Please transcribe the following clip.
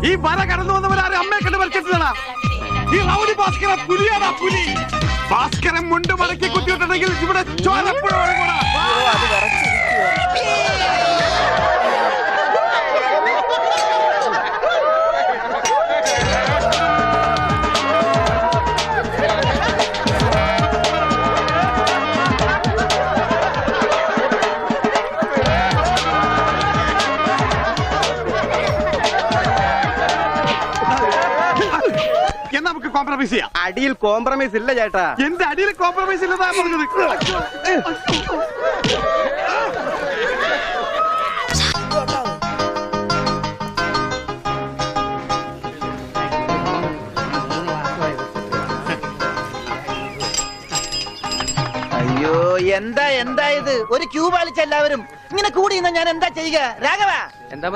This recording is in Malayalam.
ഈ വര കടന്നു വന്നവരാരും അമ്മയെ കണ്ട് മരിച്ചിട്ടില്ലടാ. ഈ റൗഡി ഭാസ്കര പുലിയാടാ പുലി. ഭാസ്കരൻ മുണ്ട് മടക്കി കുത്തിയിട്ടുണ്ടെങ്കിൽ ഇവിടെ ചോരപ്പുഴ ഒഴുകൂടാ. നമുക്ക് കോംപ്രമൈസ് ചെയ്യാം. അടിയിൽ കോംപ്രമൈസ് ഇല്ല ചേട്ടാ. എന്റെ അടിയിൽ കോംപ്രമൈസ് ഇല്ലെന്നാ പറഞ്ഞത്. അയ്യോ എന്താ ഇത്? ഒരു ക്യൂ പാലിച്ച എല്ലാവരും ഇങ്ങനെ കൂടി ഞാൻ എന്താ ചെയ്യുക? രാഘവ എന്താ